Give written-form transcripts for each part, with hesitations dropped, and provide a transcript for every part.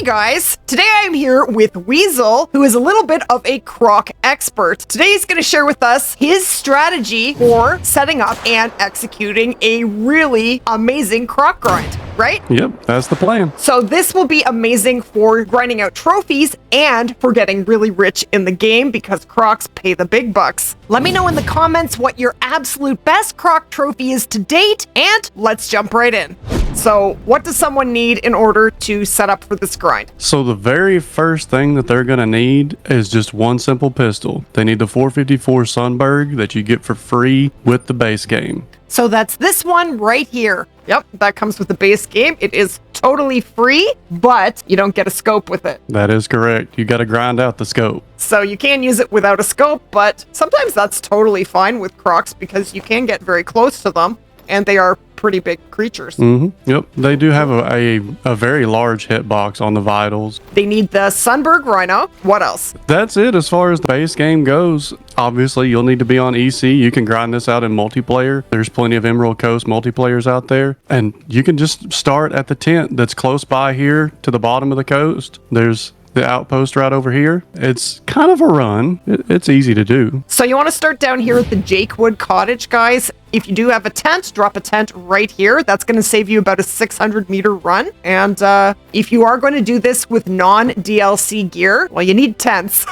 Hey guys, today I'm here with Weasel, who is a little bit of a croc expert. Today he's going to share with us his strategy for setting up and executing a really amazing croc grind, right? Yep, that's the plan. So this will be amazing for grinding out trophies and for getting really rich in the game because crocs pay the big bucks. Let me know in the comments what your absolute best croc trophy is to date, and let's jump right in. So what does someone need in order to set up for this grind? So the very first thing that they're going to need is just one simple pistol. They need the 454 Sunberg that you get for free with the base game. So that's this one right here. Yep, that comes with the base game. It is totally free, but you don't get a scope with it. That is correct. You got to grind out the scope. So you can use it without a scope, but sometimes that's totally fine with crocs because you can get very close to them and they are pretty big creatures. Yep, they do have a very large hitbox on the vitals. They need the Sunberg Rhino. What else? That's it as far as the base game goes. Obviously, you'll need to be on EC. You can grind this out in multiplayer. There's plenty of Emerald Coast multiplayers out there. And you can just start at the tent that's close by here to the bottom of the coast. There's the outpost right over here. It's kind of a run. It's easy to do. So you want to start down here at the Jakewood Cottage, guys. If you do have a tent, drop a tent right here. That's going to save you about a 600-meter run. And if you are going to do this with non-DLC gear, well, you need tents.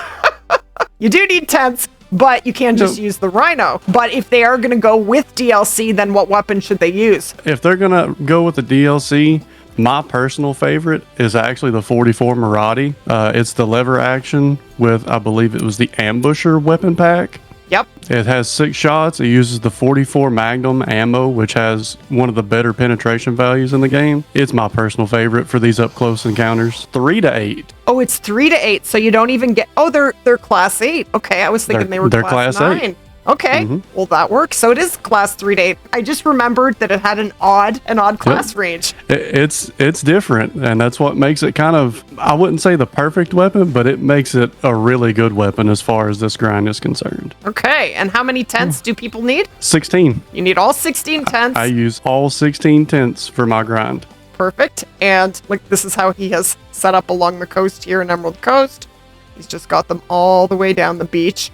You do need tents, but you can just use the Rhino. But if they are going to go with DLC, then what weapon should they use? If they're going to go with the DLC, my personal favorite is actually the 44 Maraude. It's the lever action with, I believe it was the Ambusher weapon pack. Yep. It has 6 shots. It uses the 44 Magnum ammo, which has one of the better penetration values in the game. It's my personal favorite for these up-close encounters. 3 to 8. Oh, it's 3 to 8, so you don't even get... Oh, they're class 8. Okay, I was thinking they were class 9. 8. Okay, well that works. So it is class 3 to 8. I just remembered that it had an odd class range. It's different, and that's what makes it kind of, I wouldn't say the perfect weapon, but it makes it a really good weapon as far as this grind is concerned. Okay, and how many tents do people need? 16. You need all 16 tents. I use all 16 tents for my grind. Perfect. And like this is how he has set up along the coast here in Emerald Coast. He's just got them all the way down the beach.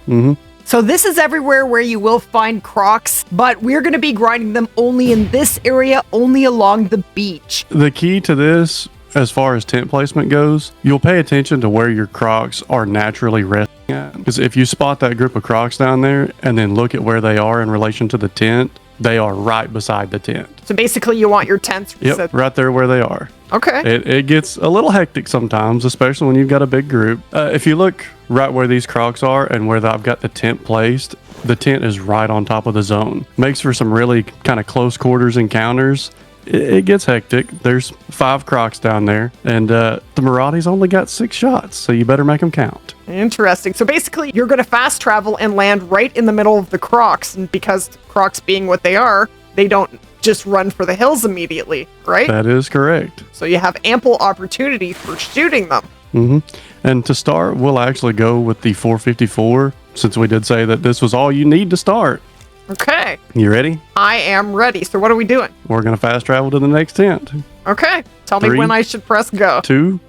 So this is everywhere where you will find crocs, but we're going to be grinding them only in this area, only along the beach. The key to this, as far as tent placement goes, you'll pay attention to where your crocs are naturally resting at. Because if you spot that group of crocs down there and then look at where they are in relation to the tent, they are right beside the tent. So basically you want your tents... Yep, right there where they are. Okay. It gets a little hectic sometimes, especially when you've got a big group. If you look right where these crocs are and where I've got the tent placed, the tent is right on top of the zone. Makes for some really kind of close quarters encounters. It gets hectic. There's 5 crocs down there, and the Maraude's only got 6 shots, so you better make them count. Interesting. So basically, you're going to fast travel and land right in the middle of the crocs, and because crocs being what they are, they don't just run for the hills immediately, right? That is correct. So you have ample opportunity for shooting them. And to start, we'll actually go with the 454, since we did say that this was all you need to start. Okay. You ready? I am ready. So what are we doing? We're going to fast travel to the next tent. Okay. Tell me when I should press go. 2,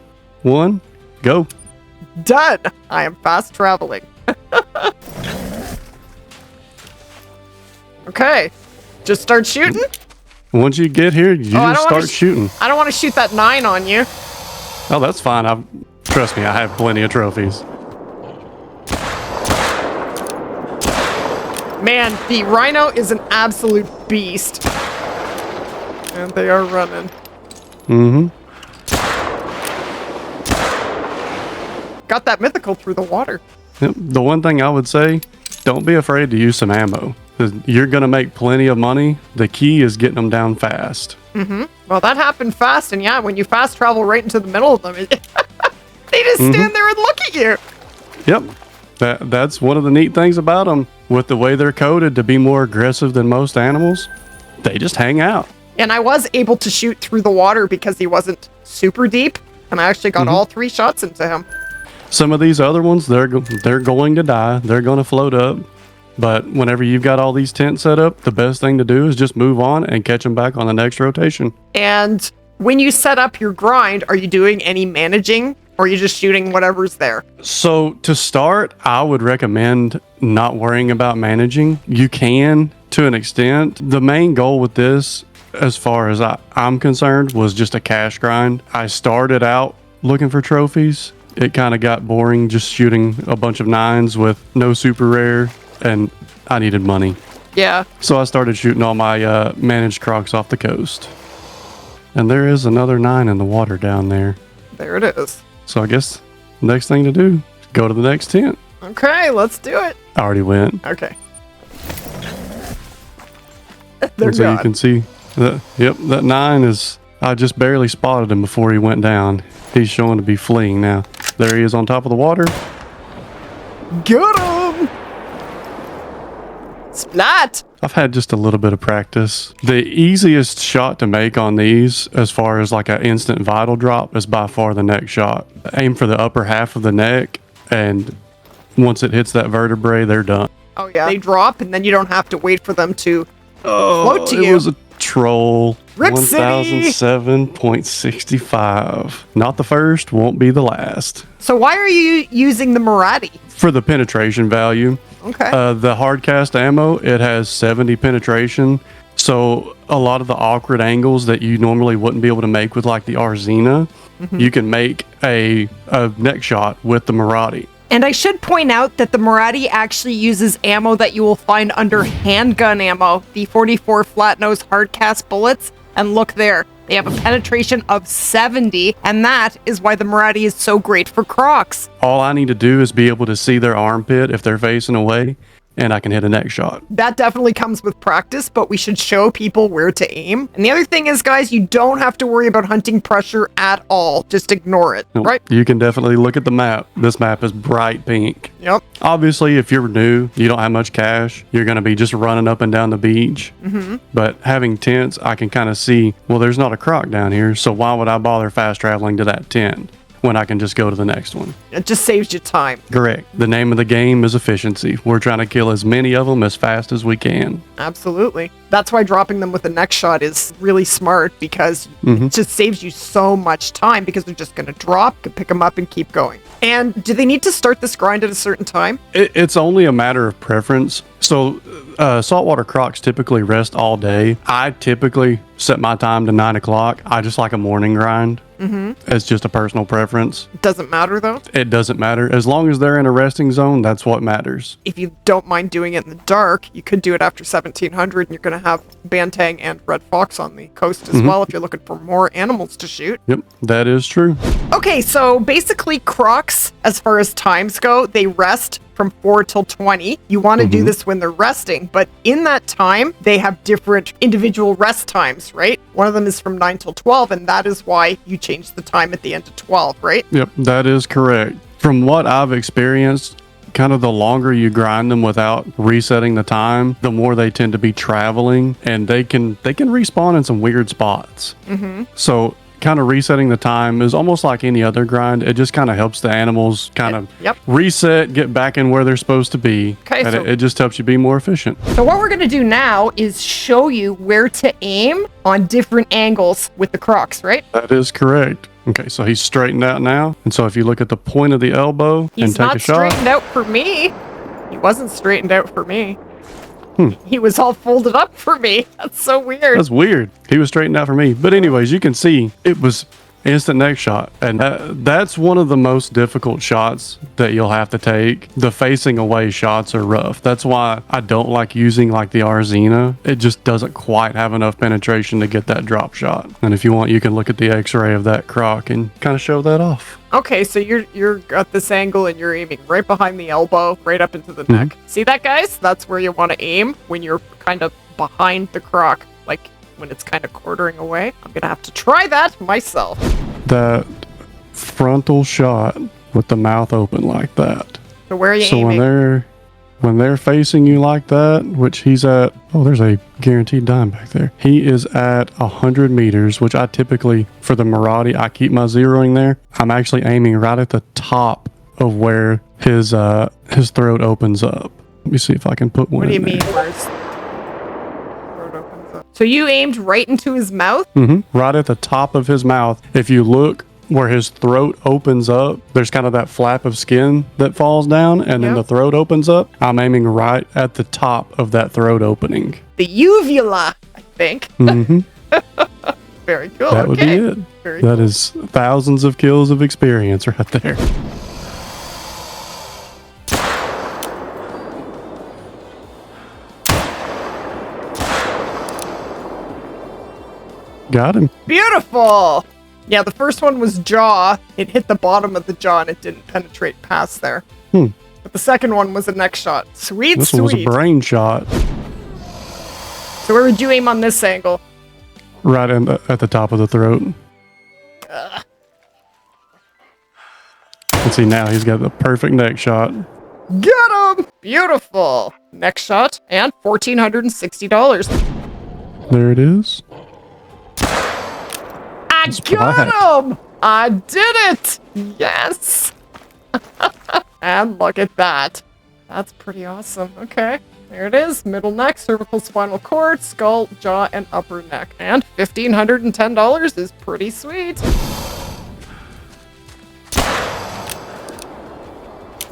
1, go. Done. I am fast traveling. Okay. Just start shooting? Once you get here, you just start shooting. I don't want to shoot that 9 on you. Oh, that's fine. Trust me, I have plenty of trophies. Man, the Rhino is an absolute beast. And they are running. Got that mythical through the water. Yep. The one thing I would say, don't be afraid to use some ammo. You're going to make plenty of money. The key is getting them down fast. Well, that happened fast, and yeah, when you fast travel right into the middle of them, they just stand there and look at you. Yep. That's one of the neat things about them. With the way they're coded to be more aggressive than most animals, they just hang out. And I was able to shoot through the water because he wasn't super deep, and I actually got all 3 shots into him. Some of these other ones, they're going to die. They're going to float up. But whenever you've got all these tents set up, the best thing to do is just move on and catch them back on the next rotation. And When you set up your grind, are you doing any managing or are you just shooting whatever's there? So to start, I would recommend not worrying about managing. You can to an extent. The main goal with this, as far as I'm concerned, was just a cash grind. I started out looking for trophies. It kind of got boring just shooting a bunch of 9s with no super rare, and I needed money. Yeah. So I started shooting all my managed crocs off the coast. And there is another 9 in the water down there. There it is. So I guess the next thing to do is go to the next tent. Okay, let's do it. I already went. Okay. They're And so you gone. can see that, yep, that 9 is, I just barely spotted him before he went down. He's showing to be fleeing now. There he is on top of the water. Get him! Splat! I've had just a little bit of practice. The easiest shot to make on these, as far as like an instant vital drop, is by far the neck shot. Aim for the upper half of the neck, and once it hits that vertebrae, they're done. Oh yeah. They drop and then you don't have to wait for them to float to It you. was a troll. Rip City! 1007.65. Not the first, won't be the last. So why are you using the Marati? For the penetration value. Okay. The hard cast ammo, it has 70 penetration. So a lot of the awkward angles that you normally wouldn't be able to make with like the Arzina, you can make a neck shot with the Marati. And I should point out that the Marati actually uses ammo that you will find under handgun ammo, the 44 flat nose hard cast bullets. And look there, they have a penetration of 70, and that is why the Marati is so great for Crocs. All I need to do is be able to see their armpit if they're facing away, and I can hit a neck shot. That definitely comes with practice, but we should show people where to aim. And the other thing is, guys, you don't have to worry about hunting pressure at all. Just ignore it, right? You can definitely look at the map. This map is bright pink. Yep. Obviously, if you're new, you don't have much cash, you're going to be just running up and down the beach. But having tents, I can kind of see, well, there's not a croc down here, so why would I bother fast traveling to that tent when I can just go to the next one? It just saves you time. Correct. The name of the game is efficiency. We're trying to kill as many of them as fast as we can. Absolutely. That's why dropping them with a neck shot is really smart, because it just saves you so much time, because they're just going to drop, can pick them up and keep going. And do they need to start this grind at a certain time? It's only a matter of preference. So saltwater crocs typically rest all day. I typically set my time to 9 o'clock. I just like a morning grind. It's just a personal preference. It doesn't matter though. It doesn't matter. As long as they're in a resting zone, that's what matters. If you don't mind doing it in the dark, you could do it after 1700, and you're going to have bantang and red fox on the coast as well if you're looking for more animals to shoot. Yep, that is true. Okay, so basically Crocs, as far as times go, they rest from 4 till 20. You want to do this when they're resting, but in that time, they have different individual rest times, right? One of them is from 9 till 12, and that is why you change the time at the end of 12, right? Yep, that is correct. From what I've experienced, kind of the longer you grind them without resetting the time, the more they tend to be traveling, and they can respawn in some weird spots. So kind of resetting the time is almost like any other grind. It just kind of helps the animals kind of reset, get back in where they're supposed to be. Okay, and so- it just helps you be more efficient. So what we're going to do now is show you where to aim on different angles with the Crocs, right? That is correct. Okay, so he's straightened out now. And so if you look at the point of the elbow and He's take not a shot. straightened out for me. He wasn't straightened out for me. He was all folded up for me. That's so weird. That's weird. He was straightened out for me. But anyways, you can see it was instant neck shot. And that's one of the most difficult shots that you'll have to take. The facing away shots are rough. That's why I don't like using like the Arzina. It just doesn't quite have enough penetration to get that drop shot. And if you want, you can look at the x-ray of that croc and kind of show that off. Okay, so you're at this angle and you're aiming right behind the elbow, right up into the neck. See that, guys? That's where you want to aim when you're kind of behind the croc, like when it's kind of quartering away. I'm gonna have to try that myself. That frontal shot with the mouth open like that. So where are you So aiming? when they're facing you like that, which he's at, oh, there's a guaranteed dime back there. He is at 100 meters, which I typically, for the Marati, I keep my zeroing there. I'm actually aiming right at the top of where his throat opens up. Let me see if I can put one What do you in mean? there. Where's throat opens up? So you aimed right into his mouth? Right at the top of his mouth. If you look where his throat opens up, there's kind of that flap of skin that falls down, and then the throat opens up. I'm aiming right at the top of that throat opening. The uvula, I think. Very cool. That would be it. That is thousands of kills of experience right there. Got him. Beautiful. Yeah, the first one was jaw. It hit the bottom of the jaw and it didn't penetrate past there. But the second one was a neck shot. Sweet, This one was a brain shot. So where would you aim on this angle? Right at the top of the throat. Let's see, now he's got the perfect neck shot. Get him! Beautiful. Neck shot and $1,460. There it is. I got him! I did it! Yes! And look at that. That's pretty awesome. Okay. There it is. Middle neck, cervical spinal cord, skull, jaw, and upper neck. And $1,510 is pretty sweet.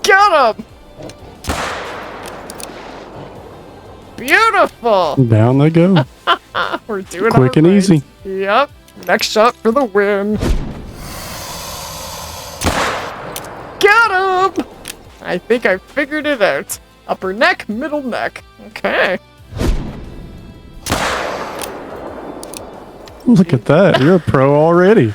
Got him! Beautiful! Down they go. We're doing it Quick and easy. Yep. Next shot for the win. Got him! I think I figured it out. Upper neck, middle neck. Okay. Look at that. You're a pro already.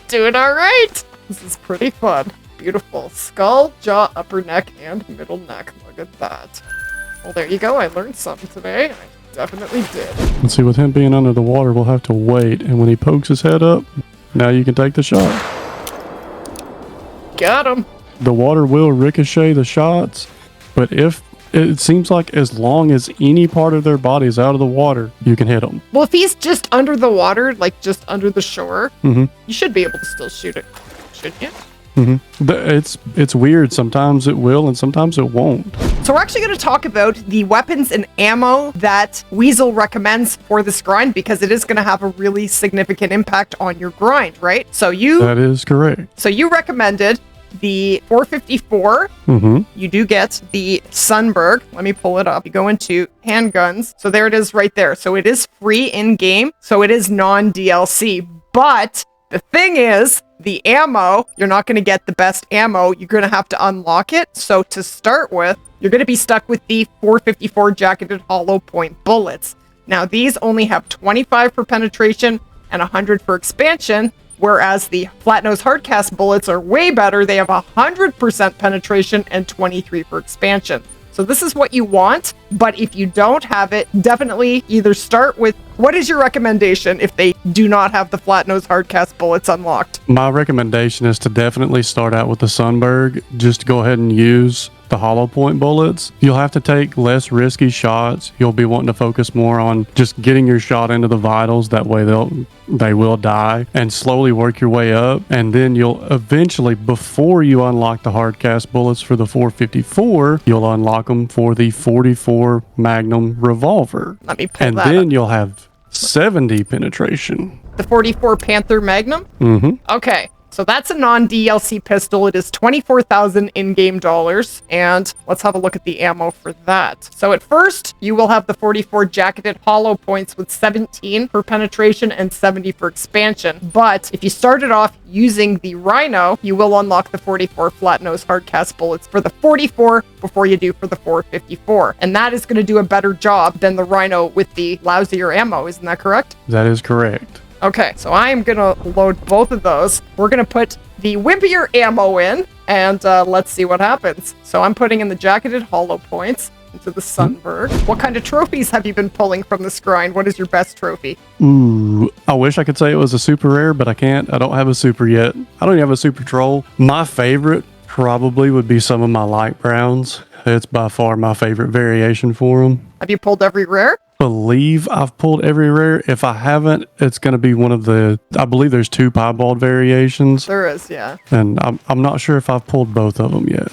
Doing all right. This is pretty fun. Beautiful. Skull, jaw, upper neck, and middle neck. Look at that. Well, there you go. I learned something today. I definitely did. Let's see, with him being under the water, we'll have to wait. And when he pokes his head up, now you can take the shot. Got him. The water will ricochet the shots, but if it seems like as long as any part of their body is out of the water, you can hit them. Well, if he's just under the water, like just under the shore, you should be able to still shoot it, shouldn't you? It's weird. Sometimes it will and sometimes it won't. So we're actually going to talk about the weapons and ammo that Weasel recommends for this grind, because it is going to have a really significant impact on your grind, right? So That is correct. So you recommended the 454. You do get the Sunberg. Let me pull it up. You go into handguns. So there it is right there. So it is free in game. So it is non-DLC. But the thing is, the ammo, you're not going to get the best ammo. You're going to have to unlock it. So to start with, you're going to be stuck with the 454 jacketed hollow point bullets. Now, these only have 25 for penetration and 100 for expansion, whereas the flat nose hardcast bullets are way better. They have 100% penetration and 23 for expansion. So this is what you want, but if you don't have it, definitely either start with, what is your recommendation if they do not have the flat nose hardcast bullets unlocked? My recommendation is to definitely start out with the Sunberg. Just go ahead and use the hollow point bullets. You'll have to take less risky shots. You'll be wanting to focus more on just getting your shot into the vitals. That way they will die, and slowly work your way up. And then you'll eventually, before you unlock the hardcast bullets for the 454, you'll unlock them for the 44 Magnum revolver. Let me pull and that then up. you'll have 70 penetration. The 44 Panther Magnum? Okay. So that's a non-DLC pistol. It is 24,000 in-game dollars. And let's have a look at the ammo for that. So at first, you will have the 44 jacketed hollow points with 17 for penetration and 70 for expansion. But if you started off using the Rhino, you will unlock the 44 flat nose hardcast bullets for the 44 before you do for the 454. And that is going to do a better job than the Rhino with the lousier ammo. Isn't that correct? That is correct. Okay, so I am going to load both of those. We're going to put the wimpier ammo in, and let's see what happens. So I'm putting in the jacketed hollow points into the Sunberg. What kind of trophies have you been pulling from this grind? What is your best trophy? Ooh, I wish I could say it was a super rare, but I can't. I don't have a super yet. I don't even have a super troll. My favorite probably would be some of my light browns. It's by far my favorite variation for them. Have you pulled every rare? Believe I've pulled every rare. If I haven't, it's going to be one of the, I believe there's 2 piebald variations. There is, yeah. And I'm not sure if I've pulled both of them yet.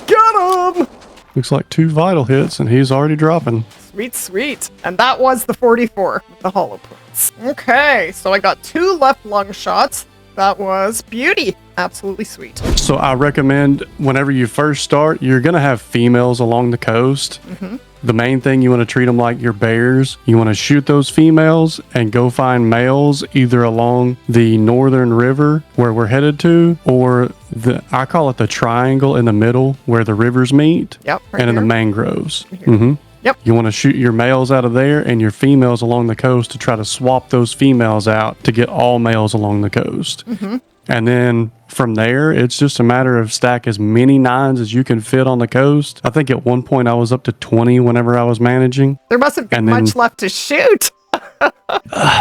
Got him! Looks like 2 vital hits, and he's already dropping. Sweet, sweet. And that was the 44 with the hollow points. Okay, so I got 2 left lung shots. That was beauty. Absolutely sweet. So I recommend whenever you first start, you're going to have females along the coast. The main thing, you want to treat them like your bears. You want to shoot those females and go find males either along the northern river where we're headed to, or I call it the triangle in the middle where the rivers meet. Yep. Right and in here. the mangroves. Yep. You want to shoot your males out of there and your females along the coast to try to swap those females out to get all males along the coast. And then from there, it's just a matter of stack as many 9s as you can fit on the coast. I think at one point I was up to 20 whenever I was managing. There mustn't be much left to shoot.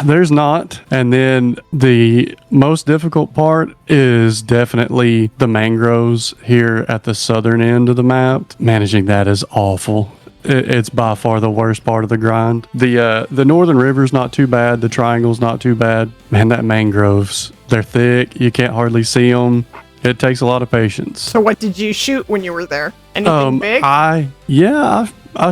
There's not. And then the most difficult part is definitely the mangroves here at the southern end of the map. Managing that is awful. It's by far the worst part of the grind. The northern river's not too bad. The triangle's not too bad. Man, that mangroves, they're thick. You can't hardly see them. It takes a lot of patience. So what did you shoot when you were there? Anything big? I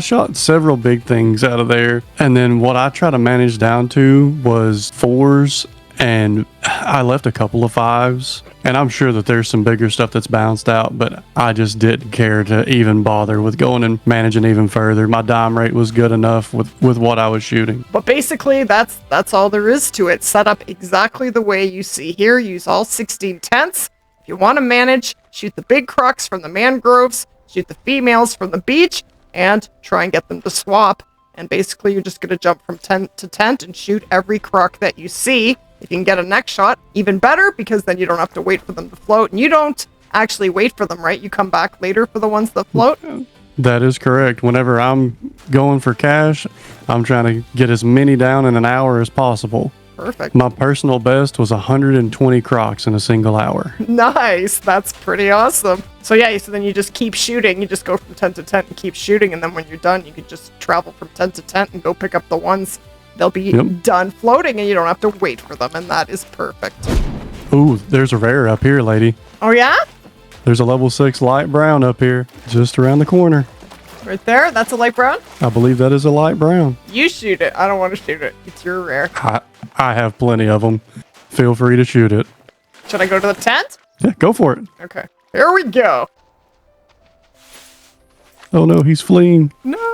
shot several big things out of there. And then what I try to manage down to was 4s, and I left a couple of 5s. And I'm sure that there's some bigger stuff that's bounced out, but I just didn't care to even bother with going and managing even further. My dime rate was good enough with what I was shooting. But basically, that's all there is to it. Set up exactly the way you see here. Use all 16 tents. If you want to manage, shoot the big crocs from the mangroves, shoot the females from the beach, and try and get them to swap. And basically, you're just going to jump from tent to tent and shoot every croc that you see. If you can get a neck shot, even better, because then you don't have to wait for them to float. And you don't actually wait for them, right? You come back later for the ones that float. That is correct. Whenever I'm going for cash, I'm trying to get as many down in an hour as possible. Perfect. My personal best was 120 crocs in a single hour. Nice. That's pretty awesome. So yeah, so then you just keep shooting. You just go from tent to tent and keep shooting. And then when you're done, you can just travel from tent to tent and go pick up the ones. They'll be done floating and you don't have to wait for them. And that is perfect. Ooh, there's a rare up here, lady. Oh yeah? There's a level 6 light brown up here, just around the corner. Right there? That's a light brown? I believe that is a light brown. You shoot it. I don't want to shoot it. It's your rare. I have plenty of them. Feel free to shoot it. Should I go to the tent? Yeah, go for it. Okay. Here we go. Oh no, he's fleeing. No.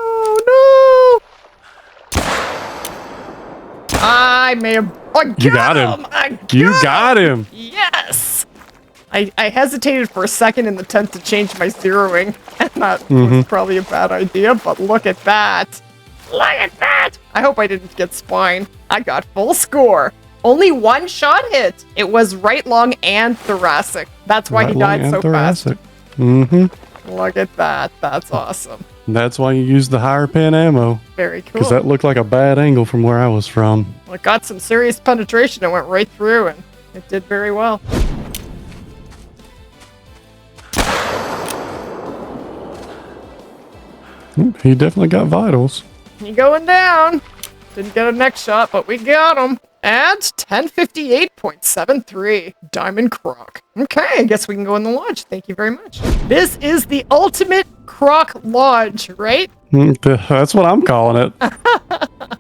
I may have... You got him. You got him. Yes. I hesitated for a second in the tent to change my zeroing, and that was probably a bad idea, but look at that. Look at that. I hope I didn't get spine. I got full score. Only 1 shot hit. It was right lung and thoracic. That's why he died so fast. Look at that. That's awesome. That's why you use the higher pin ammo. Very cool. Because that looked like a bad angle from where I was from. Well, it got some serious penetration. It went right through, and it did very well. He definitely got vitals. He going down. Didn't get a neck shot, but we got him. And 1058.73. Diamond Croc. Okay, I guess we can go in the lodge. Thank you very much. This is the ultimate Croc Lodge, right? That's what I'm calling it.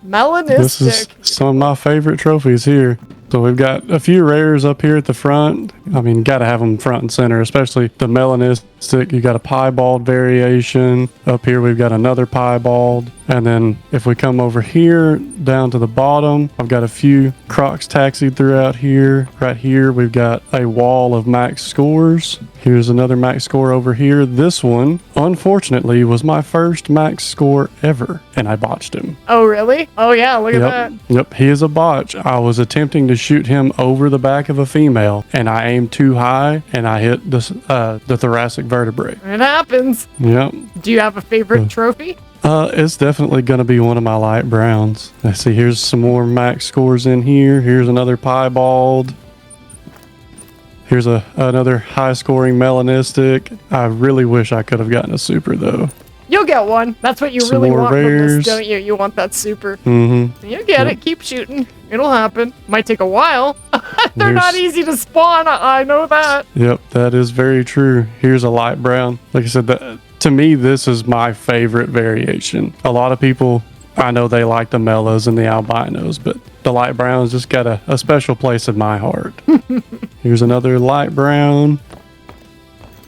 Melanistic. This is some of my favorite trophies here. So we've got a few rares up here at the front. I mean, got to have them front and center, especially the melanistic. You got a piebald variation. Up here, we've got another piebald. And then if we come over here down to the bottom, I've got a few Crocs taxied throughout here. Right here, we've got a wall of max scores. Here's another max score over here. This one, unfortunately, was my first max score ever, and I botched him. Oh, really? Oh, yeah, look at that. Yep, he is a botch. I was attempting to shoot him over the back of a female, and I aimed too high, and I hit the thoracic vertebrae. It happens. Yep. Do you have a favorite trophy? It's definitely going to be one of my light browns. Let's see, here's some more max scores in here. Here's another piebald. Here's another high-scoring melanistic. I really wish I could have gotten a super, though. You'll get one. That's what you Some really more want from rares. this, don't you? You want that super. Mm-hmm. You get it. Keep shooting. It'll happen. Might take a while. They're not easy to spawn. I know that. Yep, that is very true. Here's a light brown. Like I said, to me, this is my favorite variation. A lot of people, I know they like the mellows and the albinos, but the light brown's just got a special place in my heart. Here's another light brown.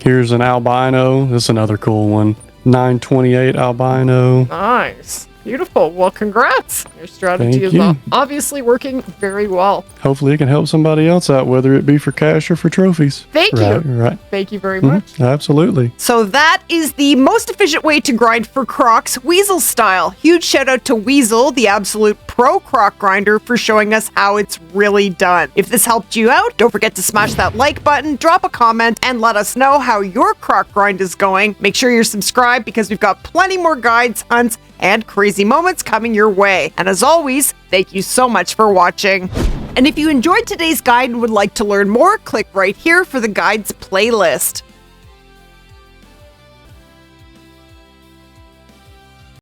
Here's an albino. This is another cool one. 928 albino. Nice. Beautiful. Well, congrats. Your strategy Thank is you. obviously working very well. Hopefully it can help somebody else out, whether it be for cash or for trophies. Thank you. Right. Thank you very much. Absolutely. So that is the most efficient way to grind for Crocs, Weasel style. Huge shout out to Weasel, the absolute pro Croc grinder, for showing us how it's really done. If this helped you out, don't forget to smash that like button, drop a comment, and let us know how your Croc grind is going. Make sure you're subscribed because we've got plenty more guides, hunts, and crazy moments coming your way. And as always, thank you so much for watching. And if you enjoyed today's guide and would like to learn more, click right here for the guides playlist.